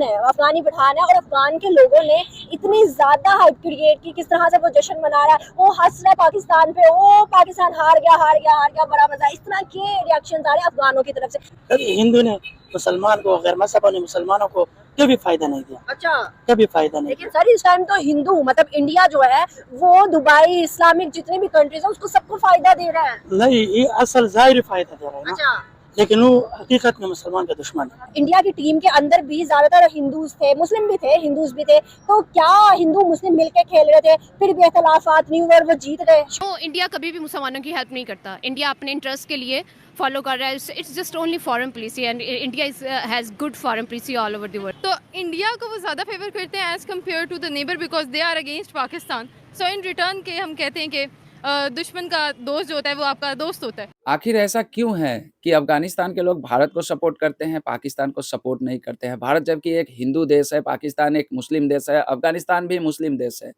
है, अफगानी पठान है, और अफगान के लोगों ने इतनी ज्यादा हाइप क्रिएट की, किस तरह से वो जश्न मना रहा है, वो हंस रहा है पाकिस्तान पे, ओ पाकिस्तान हार गया हार गया हार गया, बड़ा मजा। इस तरह के रिएक्शन आ रहे हैं अफगानों की तरफ से। कभी हिंदू ने मुसलमान को, गैर मजहबों ने मुसलमानों को कभी फायदा नहीं दिया। अच्छा, कभी फायदा नहीं लेकिन सर इस टाइम तो हिंदू मतलब इंडिया जो है वो दुबई इस्लामिक जितने भी कंट्रीज है उसको सबको फायदा दे रहा है। दिया। नहीं, ये असल जाहिर फायदा दे रहा है ना। अच्छा, लेकिन वो हकीकत में मुसलमान का दुश्मन है। इंडिया की टीम के अंदर भी ज्यादातर हिंदूज थे, मुस्लिम भी थे, हिंदूज भी थे, तो क्या हिंदू मुस्लिम मिलके खेल रहे थे, फिर भी इख्तलाफात नहीं हुए और वो जीत गए? तो इंडिया कभी भी मुसलमानों की हेल्प नहीं करता। इंडिया अपने इंटरेस्ट के लिए फॉलो कर रहा है। It's just only foreign policy and India has good foreign policy all over the world. तो इंडिया को वो ज़्यादा फेवर करते हैं as compare to the neighbour because they are against Pakistan. So in return के हम कहते हैं कि दुश्मन का दोस्त जो होता है वो आपका दोस्त होता है। आखिर ऐसा क्यों है कि अफगानिस्तान के लोग भारत को सपोर्ट करते हैं, पाकिस्तान को सपोर्ट नहीं करते हैं? भारत जबकि एक हिंदू देश है, पाकिस्तान एक मुस्लिम देश है, अफगानिस्तान भी मुस्लिम देश है।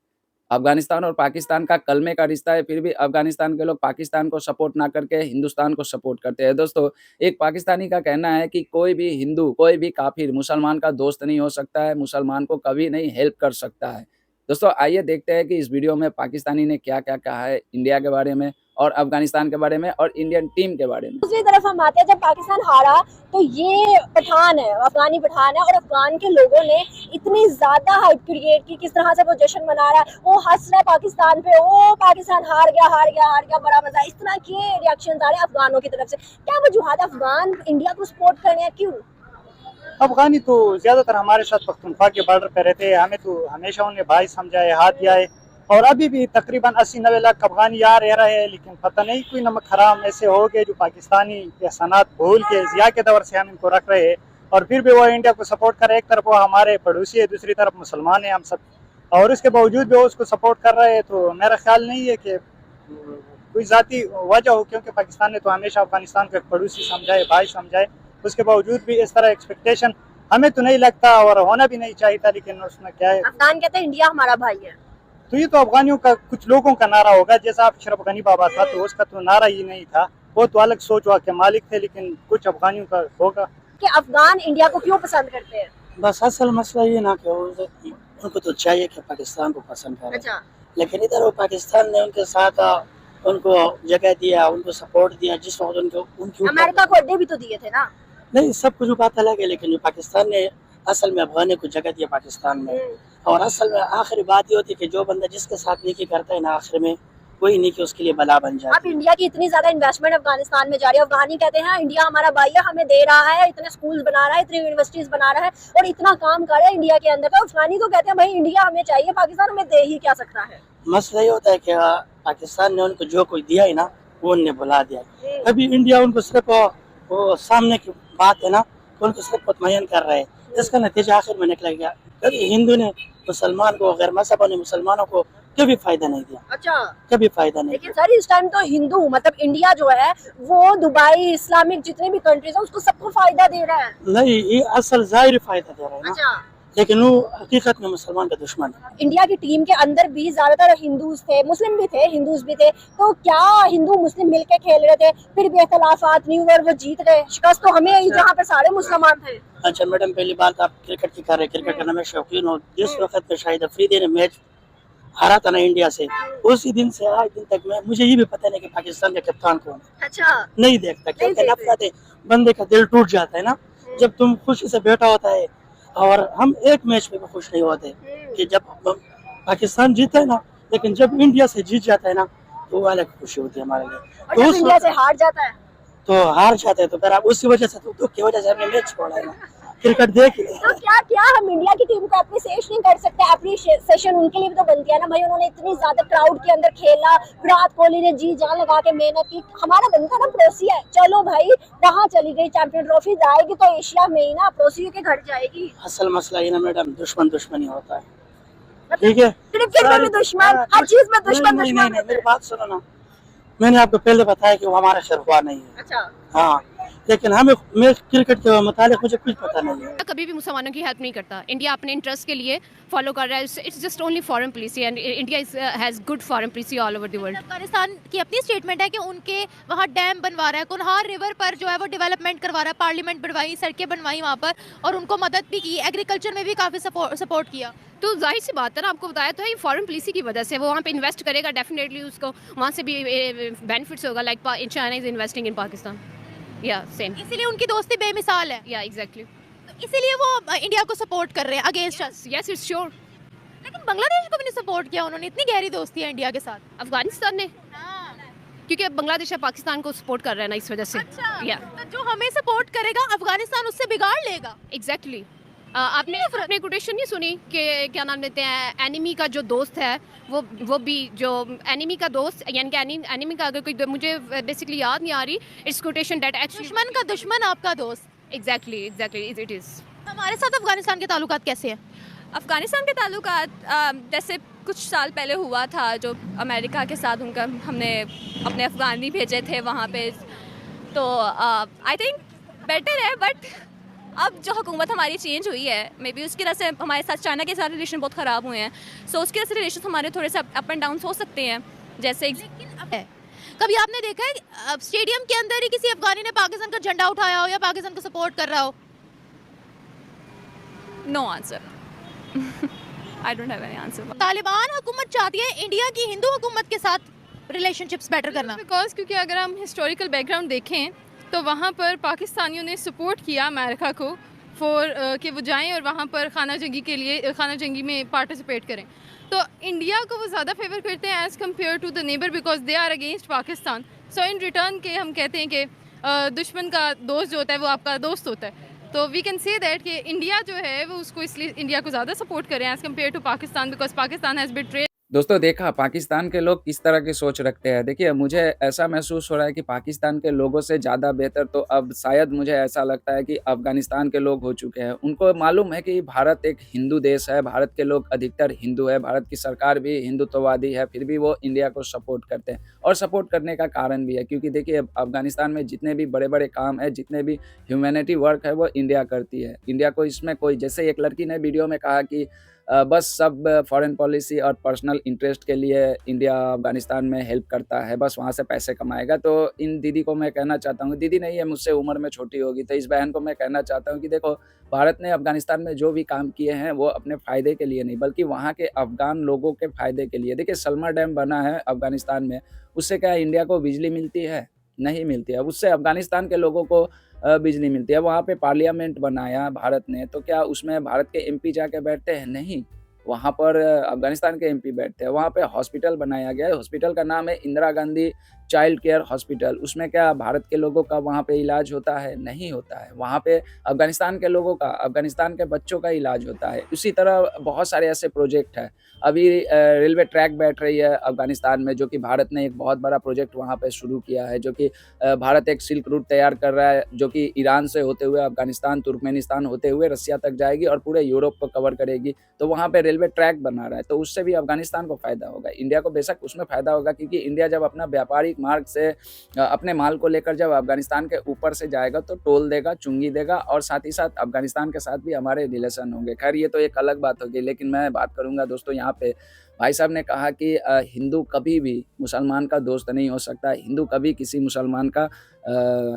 अफगानिस्तान और पाकिस्तान का कलमे का रिश्ता है, फिर भी अफगानिस्तान के लोग पाकिस्तान को सपोर्ट ना करके हिंदुस्तान को सपोर्ट करते हैं। दोस्तों, एक पाकिस्तानी का कहना है कि कोई भी हिंदू, कोई भी काफिर मुसलमान का दोस्त नहीं हो सकता है, मुसलमान को कभी नहीं हेल्प कर सकता है। दोस्तों, आइए देखते हैं कि इस वीडियो में पाकिस्तानी ने क्या-क्या कहा है इंडिया के बारे में और अफगानिस्तान के बारे में और इंडियन टीम के बारे में। दूसरी तरफ हम आते हैं, जब पाकिस्तान हारा तो ये पठान है, अफगानी पठान है, और अफगान के लोगों ने इतनी ज्यादा हाइप क्रिएट की, किस तरह से वो जश्न मना रहा है, वो हंस रहा है पाकिस्तान पे, ओ पाकिस्तान हार गया हार गया हार गया, बड़ा मजा। इस तरह के रिएक्शन आ रहे हैं अफगानों की तरफ से। क्या वजूहत अफगान इंडिया को सपोर्ट करने हैं, क्यों? अफगानी तो ज्यादातर हमारे साथ पख्तूनख्वा के बॉर्डर पे रहते हैं, हमें तो हमेशा उन्हें भाई समझा है, हाथ दिया है, और अभी भी तकरीबन 80-90 लाख अफगानी यहाँ रह रहे हैं। लेकिन पता नहीं कोई नमक हराम ऐसे हो गए जो पाकिस्तानी एहसानात भूल के जिया के दौर से हम इनको रख रहे हैं, और फिर भी वो इंडिया को सपोर्ट कर रहे हैं। एक तरफ वो हमारे पड़ोसी है, दूसरी तरफ मुसलमान है हम सब, और उसके बावजूद भी वो उसको सपोर्ट कर रहे हैं। तो मेरा ख्याल नहीं है कि कोई ज़ाती वजह हो, क्योंकि पाकिस्तान ने तो हमेशा अफगानिस्तान को एक पड़ोसी समझा है, भाई समझा है। उसके बावजूद भी इस तरह एक्सपेक्टेशन हमें तो नहीं लगता और होना भी नहीं चाहिए था। लेकिन उसमें क्या है, अफगान कहते हैं इंडिया हमारा भाई है, तो ये तो अफगानियों का कुछ लोगों का नारा होगा। जैसा आप अशरफ गनी बाबा था तो उसका तो नारा ही नहीं था, वो तो अलग सोच के मालिक थे। लेकिन कुछ अफगानियों का होगा कि अफगान इंडिया को क्यों पसंद करते हैं। बस असल मसला ये ना कि उनको तो चाहिए कि पाकिस्तान को पसंद करें। अच्छा, लेकिन इधर वो पाकिस्तान ने उनके साथ उनको जगह दिया, उनको सपोर्ट दिया, जिस वक्त उनकी अमेरिका को अड्डे भी तो दिए थे ना। नहीं, सब कुछ बात अलग है, लेकिन जो पाकिस्तान ने असल में अफगानी को जगह दिया पाकिस्तान में। और असल में आखिरी बात ये होती है कि जो बंदा जिसके साथ नेकी करता है ना, आखिर में वही नेकी उसके लिए बला बन जाती है। अब इंडिया की इतनी ज्यादा इन्वेस्टमेंट अफगानिस्तान में जा रही है, अफगानी कहते हैं इंडिया हमारा भाई है, हमें दे रहा है, इतने स्कूल बना रहा है, इतनी यूनिवर्सिटीज बना रहा है और इतना काम कर रहा है इंडिया के अंदर। तो अफगानी को कहते हैं भाई इंडिया हमें चाहिए, पाकिस्तान हमें दे ही क्या सकता है। मसला ये होता है कि पाकिस्तान ने उनको जो कोई दिया है ना, वो उन्हें भुला दिया। अभी इंडिया उनको सिर्फ वो सामने की बात है ना, उनको सिर्फ मुतमईन कर रहे हैं। इसका नतीजा आखिर में निकल गया। कभी हिंदू ने मुसलमान को, गैर मजहबों ने मुसलमानों को कभी फायदा नहीं दिया। अच्छा, कभी फायदा नहीं। लेकिन सर इस टाइम तो हिंदू मतलब इंडिया जो है वो दुबई इस्लामिक जितने भी कंट्रीज है उसको सबको फायदा दे रहा है। नहीं, ये असल जाहिर फायदा दे रहा है ना। अच्छा, लेकिन वो हकीकत में मुसलमान का दुश्मन है। इंडिया की टीम के अंदर भी ज्यादातर हिंदूज थे, मुस्लिम भी थे, हिंदूज भी थे, तो क्या हिंदू मुस्लिम मिलके खेल रहे थे, फिर भी इख्तलाफात नहीं हुए और वो जीत गए? शिकस्त तो हमें आई जहाँ पे सारे मुसलमान थे। अच्छा मैडम, पहली बात आप क्रिकेट की कर रहे हैं, क्रिकेट करने में शौकीन हो। जिस वक्त में शाहिद अफरीदी ने मैच हारा था ना इंडिया से, उसी दिन से आज दिन तक मैं मुझे ये भी पता नहीं कि पाकिस्तान का कप्तान कौन है। अच्छा, नहीं देखता, क्योंकि नफरत है, बंदे का दिल टूट जाता है ना जब तुम खुशी से बैठा होता है। और हम एक मैच में भी खुश नहीं होते कि जब पाकिस्तान जीता है ना, लेकिन जब इंडिया से जीत जाता है ना तो वो अलग खुशी होती है हमारे लिए। और जब इंडिया से हार जाता है तो हार जाते हैं तो फिर आप उसी वजह से, तो दुख की वजह से हमने मैच छोड़ा है ना, क्रिकेट देख ही तो क्या हम इंडिया की टीम को अप्रिसिएट नहीं कर सकते? अप्रिसिएशन उनके लिए भी तो बनती है ना भाई, उन्होंने इतनी ज्यादा क्राउड के अंदर खेला, विराट कोहली ने जी जान लगा के मेहनत की, हमारा बनता ना पड़ोसी है। चलो भाई, कहाँ चली गई चैंपियन ट्रॉफी, जाएगी तो एशिया में ही ना, पड़ोसियों के घर जाएगी। असल मसला ये ना मैडम, दुश्मन दुश्मन ही होता है, ठीक है? क्रिकेट में भी दुश्मन, हर चीज में दुश्मन नहीं, दुश्मन। मेरी बात सुनो ना, मैंने आपको पहले बताया कि वो हमारा शरफा नहीं है। अच्छा, हाँ, लेकिन हमें मैं क्रिकेट के मुतालिक मुझे कुछ पता नहीं है। कभी भी मुसलमानों की हेल्प नहीं करता। इंडिया अपने इंटरेस्ट के लिए फॉलो कर रहा है। It's just only foreign policy and India has good foreign policy all over the world. Afghanistan की अपनी स्टेटमेंट है कि उनके वहाँ डैम बनवा रहा है, कुनहार रिवर पर जो है वो डेवलपमेंट करवा रहा है, पार्लियामेंट बनवाई, सड़कें बनवाई वहाँ पर, और उनको मदद भी की, एग्रीकल्चर में भी काफ़ी सपोर्ट किया। तो जाहिर सी बात है ना, आपको बताया तो है, ये फॉरेन पॉलिसी की वजह से वो वहाँ पे इन्वेस्ट करेगा, डेफिनेटली उसको वहाँ से भी बेनिफिट्स होगा। Like China is investing in Pakistan, या सेम, इसीलिए उनकी दोस्ती बेमिसाल है, या एग्जैक्टली, इसीलिए वो इंडिया को सपोर्ट कर रहे हैं against us. Yes it's sure. लेकिन बांग्लादेश को भी नहीं सपोर्ट किया उन्होंने, इतनी गहरी दोस्ती है इंडिया के साथ। अफगानिस्तान ने, क्योंकि अब बांग्लादेश पाकिस्तान को सपोर्ट कर रहा है ना, इस वजह से। अच्छा, या तो जो हमें सपोर्ट करेगा अफगानिस्तान उससे बिगाड़ लेगा। एग्जैक्टली। आपने अपने कोटेशन नहीं सुनी कि क्या नाम लेते हैं, एनिमी का जो दोस्त है वो भी जो एनिमी का दोस्त, यानी कि एनिमी का अगर कोई, मुझे बेसिकली याद नहीं आ रही इट्स कोटेशन दैट एक्चुअली दुश्मन का दुश्मन आपका दोस्त। Exactly it is. हमारे साथ अफगानिस्तान के ताल्लुकात कैसे हैं? अफ़गानिस्तान के ताल्लुकात जैसे कुछ साल पहले हुआ था, जो अमेरिका के साथ उनका हमने अपने अफ़गानी भेजे थे वहाँ पे, तो आई थिंक बेटर है। बट अब जो हुकूमत हमारी चेंज हुई है, मे बी उसकी वजह से हमारे साथ चाइना के साथ रिलेशन बहुत ख़राब हुए हैं, सो उसकी वजह से रिलेशन हमारे थोड़े से अप एंड डाउन हो सकते हैं। जैसे कभी आपने देखा है स्टेडियम के अंदर ही किसी अफगानी ने पाकिस्तान का झंडा उठाया हो या पाकिस्तान को सपोर्ट कर रहा हो? No answer, I don't have any answer. Taliban हुकूमत चाहती है इंडिया की हिंदू हुकूमत के साथ रिलेशनशिप्स बेटर करना। बिकॉज क्योंकि अगर हम हिस्टोरिकल बैकग्राउंड देखें तो वहाँ पर पाकिस्तानियों ने सपोर्ट किया अमेरिका को फॉर कि वो जाएं और वहाँ पर खाना जंगी में पार्टिसिपेट करें। तो इंडिया को वो ज़्यादा फेवर करते हैं as compare to the neighbour, because they are against Pakistan. So in return के हम कहते हैं कि दुश्मन का दोस्त जो होता है वो आपका दोस्त होता है। तो वी कैन से दैट कि इंडिया जो है वो उसको इसलिए इंडिया को ज़्यादा सपोर्ट करें as compare to Pakistan, because Pakistan has betrayed. दोस्तों देखा पाकिस्तान के लोग किस तरह की सोच रखते हैं। देखिए मुझे ऐसा महसूस हो रहा है कि पाकिस्तान के लोगों से ज़्यादा बेहतर तो अब शायद मुझे ऐसा लगता है कि अफ़गानिस्तान के लोग हो चुके हैं। उनको मालूम है कि भारत एक हिंदू देश है, भारत के लोग अधिकतर हिंदू है, भारत की सरकार भी हिंदुत्ववादी है, फिर भी वो इंडिया को सपोर्ट करते हैं। और सपोर्ट करने का कारण भी है क्योंकि देखिए अफ़गानिस्तान में जितने भी बड़े-बड़े काम है, जितने भी ह्यूमैनिटी वर्क है वो इंडिया करती है। इंडिया को इसमें कोई, जैसे एक लड़की ने वीडियो में कहा कि बस सब फॉरेन पॉलिसी और पर्सनल इंटरेस्ट के लिए इंडिया अफ़गानिस्तान में हेल्प करता है, बस वहाँ से पैसे कमाएगा। तो इन दीदी को मैं कहना चाहता हूँ, दीदी नहीं है, मुझसे उम्र में छोटी होगी, तो इस बहन को मैं कहना चाहता हूँ कि देखो भारत ने अफ़गानिस्तान में जो भी काम किए हैं वो अपने फ़ायदे के लिए नहीं बल्कि वहाँ के अफ़गान लोगों के फ़ायदे के लिए। देखिए सलमा डैम बना है अफ़गानिस्तान में, उससे क्या इंडिया को बिजली मिलती है? नहीं मिलती है। उससे अफ़गानिस्तान के लोगों को बिजली मिलती है। वहाँ पे पार्लियामेंट बनाया भारत ने, तो क्या उसमें भारत के एमपी जाके बैठते हैं? नहीं, वहाँ पर अफ़गानिस्तान के एमपी बैठते हैं। वहाँ पे हॉस्पिटल बनाया गया है, हॉस्पिटल का नाम है Indira Gandhi child care hospital. उसमें क्या भारत के लोगों का वहाँ पे इलाज होता है? नहीं होता है। वहाँ पे अफ़गानिस्तान के लोगों का, अफ़गानिस्तान के बच्चों का इलाज होता है। उसी तरह बहुत सारे ऐसे प्रोजेक्ट हैं। अभी रेलवे ट्रैक बैठ रही है अफ़गानिस्तान में, जो कि भारत ने एक बहुत बड़ा प्रोजेक्ट वहाँ पे शुरू किया है, जो कि भारत एक सिल्क रूट तैयार कर रहा है, जो कि ईरान से होते हुए अफ़गानिस्तान, तुर्कमेनिस्तान होते हुए रसिया तक जाएगी और पूरे यूरोप को कवर करेगी। तो वहाँ पे रेलवे ट्रैक बना रहा है, तो उससे भी अफ़गानिस्तान को फ़ायदा होगा। इंडिया को बेशक उसमें फ़ायदा होगा क्योंकि इंडिया जब अपना व्यापारिक मार्ग से अपने माल को लेकर जब अफ़गानिस्तान के ऊपर से जाएगा तो टोल देगा, चुंगी देगा और साथ ही साथ अफ़गानिस्तान के साथ भी हमारे रिलेशन होंगे। खैर ये तो एक अलग बात होगी, लेकिन मैं बात करूँगा दोस्तों यहाँ पे भाई साहब ने कहा कि हिंदू कभी भी मुसलमान का दोस्त नहीं हो सकता, हिंदू कभी किसी मुसलमान का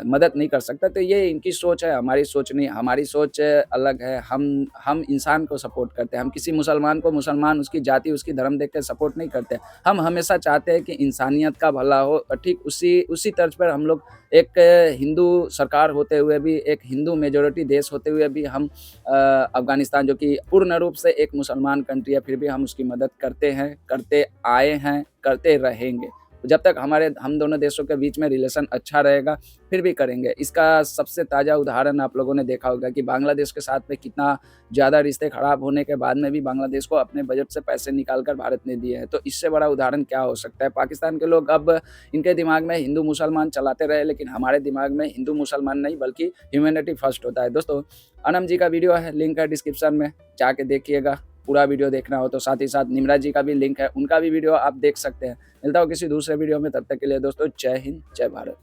मदद नहीं कर सकता। तो ये इनकी सोच है, हमारी सोच नहीं। हमारी सोच अलग है। हम इंसान को सपोर्ट करते हैं। हम किसी मुसलमान को मुसलमान, उसकी जाति, उसकी धर्म देख कर सपोर्ट नहीं करते। हम हमेशा चाहते हैं कि इंसानियत का भला हो। ठीक उसी तर्ज पर हम लोग एक हिंदू सरकार होते हुए भी, एक हिंदू मेजॉरिटी देश होते हुए भी हम अफ़गानिस्तान जो कि पूर्ण रूप से एक मुसलमान कंट्री है, फिर भी हम उसकी मदद करते हैं, करते आए हैं, करते रहेंगे। जब तक हम दोनों देशों के बीच में रिलेशन अच्छा रहेगा फिर भी करेंगे। इसका सबसे ताज़ा उदाहरण आप लोगों ने देखा होगा कि बांग्लादेश के साथ में कितना ज़्यादा रिश्ते ख़राब होने के बाद में भी बांग्लादेश को अपने बजट से पैसे निकाल कर भारत ने दिए हैं। तो इससे बड़ा उदाहरण क्या हो सकता है। पाकिस्तान के लोग अब इनके दिमाग में हिंदू मुसलमान चलाते रहे, लेकिन हमारे दिमाग में हिंदू मुसलमान नहीं बल्कि ह्यूमैनिटी फर्स्ट होता है। दोस्तों अनम जी का वीडियो है, लिंक है डिस्क्रिप्शन में, जाके देखिएगा। पूरा वीडियो देखना हो तो साथ ही साथ निमरा जी का भी लिंक है, उनका भी वीडियो आप देख सकते हैं। मिलता हूँ किसी दूसरे वीडियो में, तब तक के लिए दोस्तों जय हिंद, जय भारत।